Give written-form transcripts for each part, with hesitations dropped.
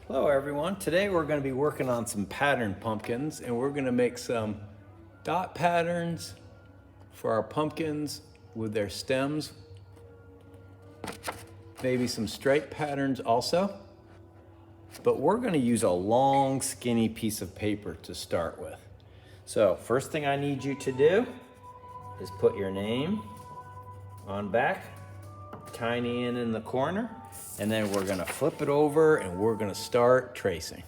Hello everyone. Today we're going to be working on some pattern pumpkins and we're going to make some dot patterns for our pumpkins with their stems. Maybe some stripe patterns also. But we're going to use a long skinny piece of paper to start with. So first thing I need you to do is put your name on back, tiny in the corner, and then we're gonna flip it over and we're gonna start tracing.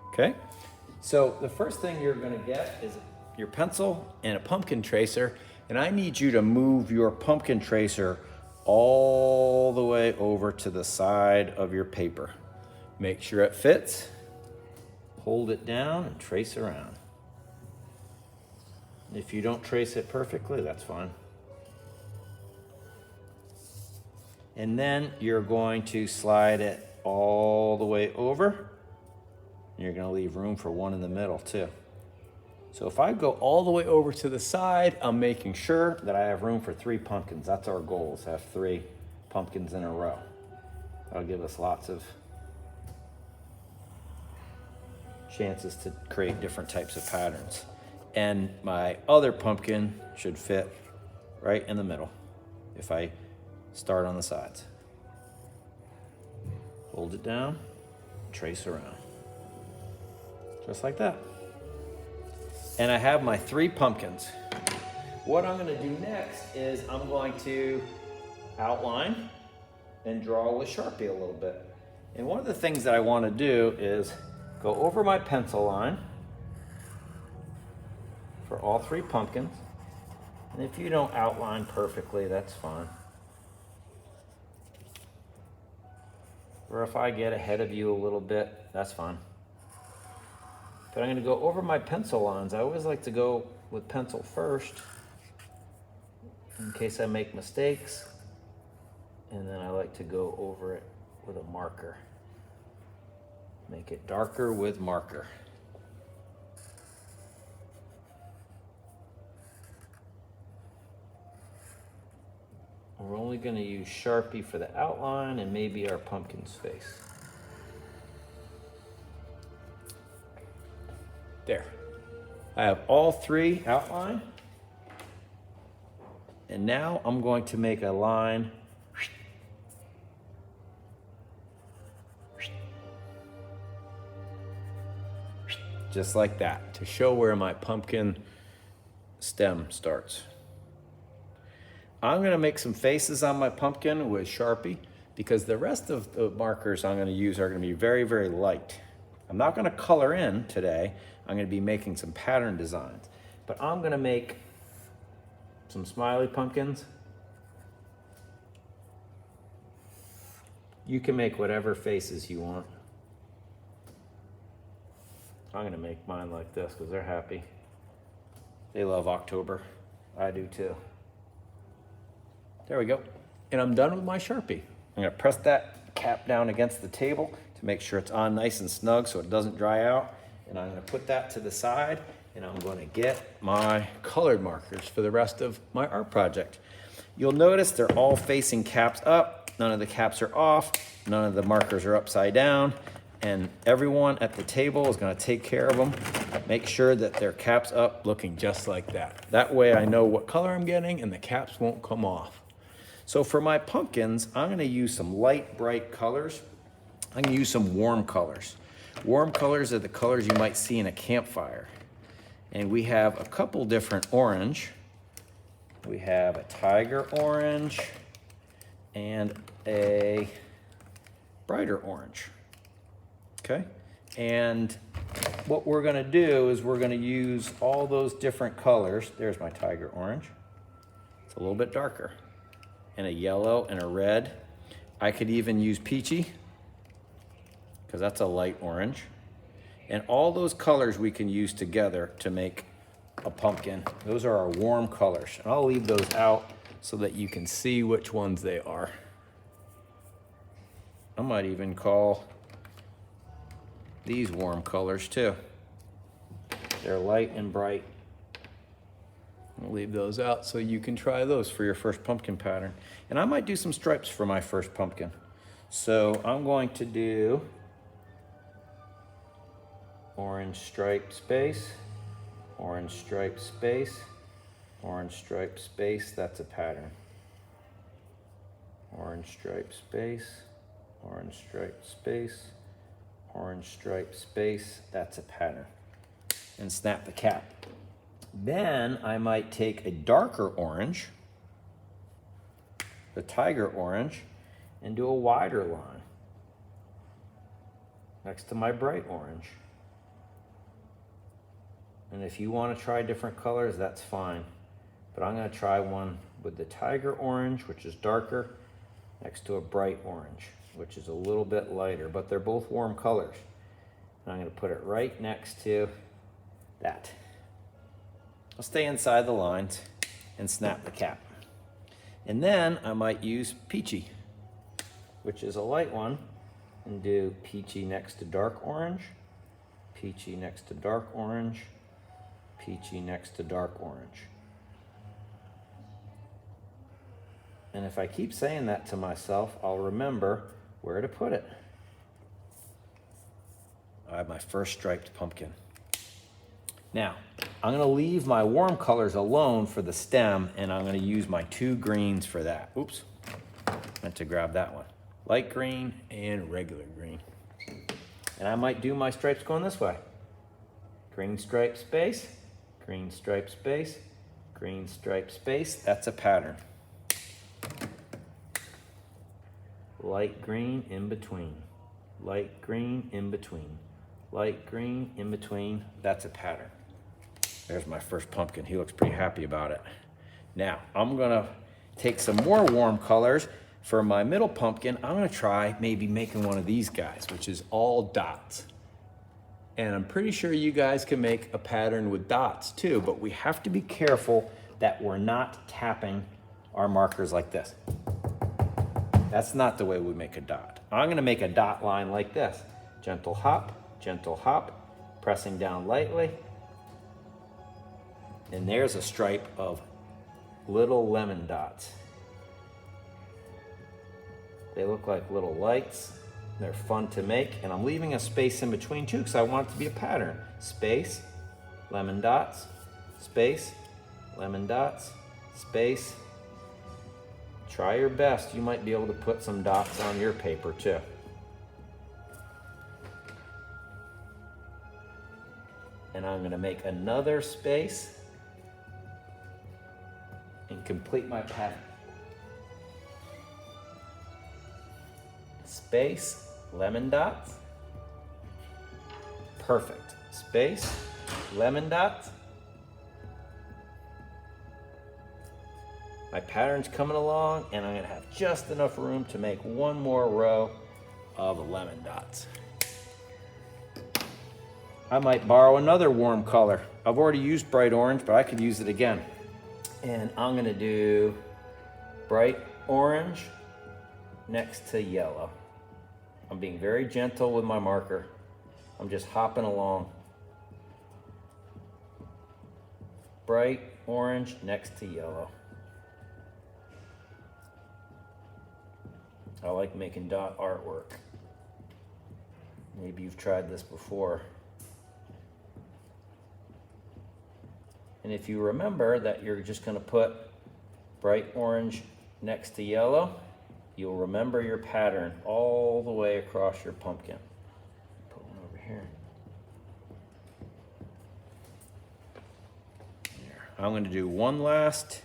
Okay? So the first thing you're gonna get is your pencil and a pumpkin tracer, and I need you to move your pumpkin tracer all the way over to the side of your paper. Make sure it fits, hold it down and trace around. If you don't trace it perfectly, that's fine. And then you're going to slide it all the way over. You're going to leave room for one in the middle too. So if I go all the way over to the side, I'm making sure that I have room for 3 pumpkins. That's our goal, is to have 3 pumpkins in a row. That'll give us lots of chances to create different types of patterns. And my other pumpkin should fit right in the middle if I start on the sides. Hold it down, trace around. Just like that. And I have my 3 pumpkins. What I'm gonna do next is I'm going to outline and draw with Sharpie a little bit. And one of the things that I wanna do is go over my pencil line for all 3 pumpkins. And if you don't outline perfectly, that's fine. Or if I get ahead of you a little bit, that's fine. But I'm gonna go over my pencil lines. I always like to go with pencil first in case I make mistakes. And then I like to go over it with a marker. Make it darker with marker. We're only going to use Sharpie for the outline and maybe our pumpkin's face. There. I have all 3 outlined. And now I'm going to make a line just like that to show where my pumpkin stem starts. I'm gonna make some faces on my pumpkin with Sharpie because the rest of the markers I'm gonna use are gonna be very, very light. I'm not gonna color in today. I'm gonna be making some pattern designs, but I'm gonna make some smiley pumpkins. You can make whatever faces you want. I'm gonna make mine like this because they're happy. They love October. I do too. There we go. And I'm done with my Sharpie. I'm gonna press that cap down against the table to make sure it's on nice and snug so it doesn't dry out. And I'm gonna put that to the side and I'm gonna get my colored markers for the rest of my art project. You'll notice they're all facing caps up. None of the caps are off. None of the markers are upside down. And everyone at the table is gonna take care of them. Make sure that their cap's up looking just like that. That way I know what color I'm getting and the caps won't come off. So for my pumpkins, I'm gonna use some light, bright colors. I'm gonna use some warm colors. Warm colors are the colors you might see in a campfire. And we have a couple different orange. We have a tiger orange and a brighter orange, okay? And what we're gonna do is we're gonna use all those different colors. There's my tiger orange. It's a little bit darker. And a yellow and a red. I could even use peachy because that's a light orange. And all those colors we can use together to make a pumpkin. Those are our warm colors. And I'll leave those out so that you can see which ones they are. I might even call these warm colors too. They're light and bright. I'll leave those out so you can try those for your first pumpkin pattern. And I might do some stripes for my first pumpkin. So I'm going to do orange stripe space, orange stripe space, orange stripe space, that's a pattern. Orange stripe space, orange stripe space, orange stripe space, that's a pattern. And snap the cap. Then I might take a darker orange, the tiger orange, and do a wider line next to my bright orange. And if you want to try different colors, that's fine. But I'm going to try one with the tiger orange, which is darker, next to a bright orange, which is a little bit lighter, but they're both warm colors. And I'm going to put it right next to that. I'll stay inside the lines and snap the cap. And then I might use peachy, which is a light one, and do peachy next to dark orange, peachy next to dark orange, peachy next to dark orange. And if I keep saying that to myself, I'll remember where to put it. I have my first striped pumpkin. Now, I'm gonna leave my warm colors alone for the stem, and I'm gonna use my 2 greens for that. Oops, meant to grab that one. Light green and regular green. And I might do my stripes going this way. Green stripe space, green stripe space, green stripe space, that's a pattern. Light green in between, light green in between, light green in between, that's a pattern. There's my first pumpkin. He looks pretty happy about it. Now, I'm gonna take some more warm colors. For my middle pumpkin, I'm gonna try maybe making one of these guys, which is all dots. And I'm pretty sure you guys can make a pattern with dots too, but we have to be careful that we're not tapping our markers like this. That's not the way we make a dot. I'm gonna make a dot line like this. Gentle hop, pressing down lightly. And there's a stripe of little lemon dots. They look like little lights. They're fun to make, and I'm leaving a space in between too because I want it to be a pattern. Space, lemon dots, space, lemon dots, space. Try your best. You might be able to put some dots on your paper too. And I'm gonna make another space and complete my pattern. Space, lemon dots. Perfect. Space, lemon dots. My pattern's coming along, and I'm gonna have just enough room to make one more row of lemon dots. I might borrow another warm color. I've already used bright orange, but I could use it again. And I'm gonna do bright orange next to yellow. I'm being very gentle with my marker. I'm just hopping along. Bright orange next to yellow. I like making dot artwork. Maybe you've tried this before. And if you remember that you're just gonna put bright orange next to yellow, you'll remember your pattern all the way across your pumpkin. Put one over here. There. I'm gonna do one last.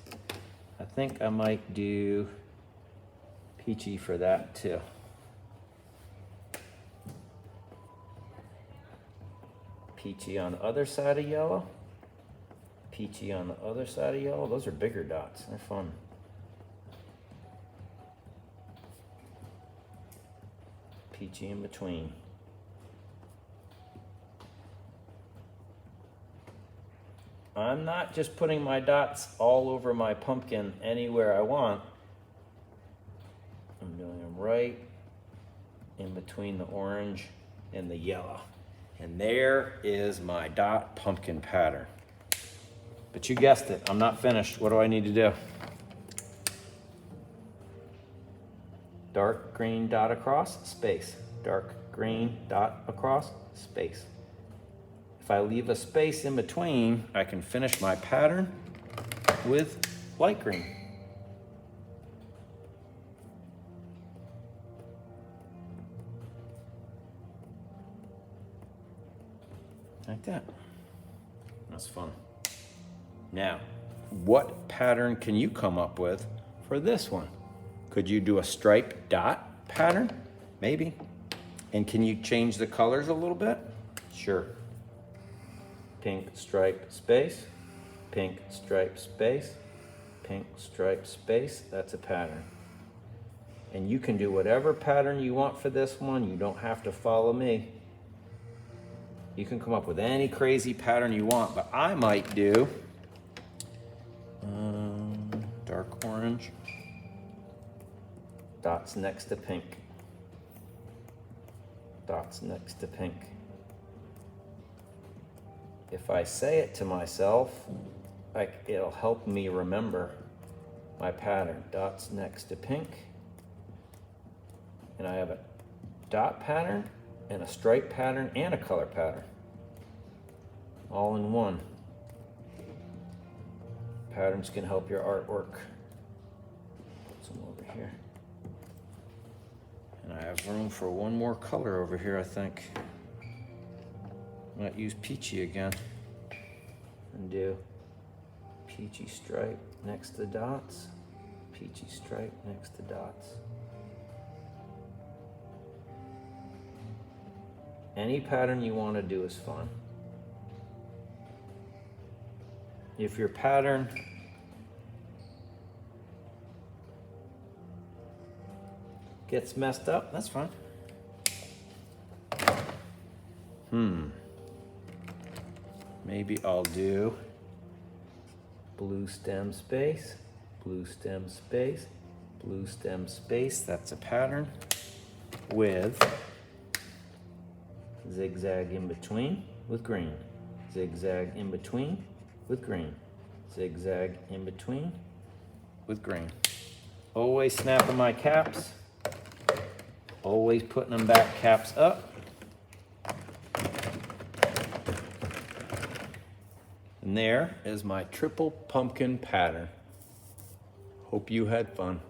I think I might do peachy for that too. Peachy on the other side of yellow. Peachy on the other side of yellow. Those are bigger dots. They're fun. Peachy in between. I'm not just putting my dots all over my pumpkin anywhere I want. I'm doing them right in between the orange and the yellow. And there is my dot pumpkin pattern. But you guessed it, I'm not finished. What do I need to do? Dark green dot across, space. Dark green dot across, space. If I leave a space in between, I can finish my pattern with light green. Like that. That's fun. Now, what pattern can you come up with for this one? Could you do a stripe dot pattern? Maybe. And can you change the colors a little bit? Sure. Pink stripe space, pink stripe space, pink stripe space. That's a pattern. And you can do whatever pattern you want for this one. You don't have to follow me. You can come up with any crazy pattern you want, but I might do dark orange, dots next to pink, dots next to pink. If I say it to myself, it'll help me remember my pattern. Dots next to pink, and I have a dot pattern and a stripe pattern and a color pattern all in one. Patterns can help your artwork. Put some over here. And I have room for one more color over here, I think. I might use peachy again and do peachy stripe next to dots, peachy stripe next to dots. Any pattern you want to do is fun. If your pattern gets messed up, that's fine. Maybe I'll do blue stem space, blue stem space, blue stem space. That's a pattern with zigzag in between with green, zigzag in between with green, zigzag in between with green. Always snapping my caps, always putting them back caps up. And there is my triple pumpkin pattern. Hope you had fun.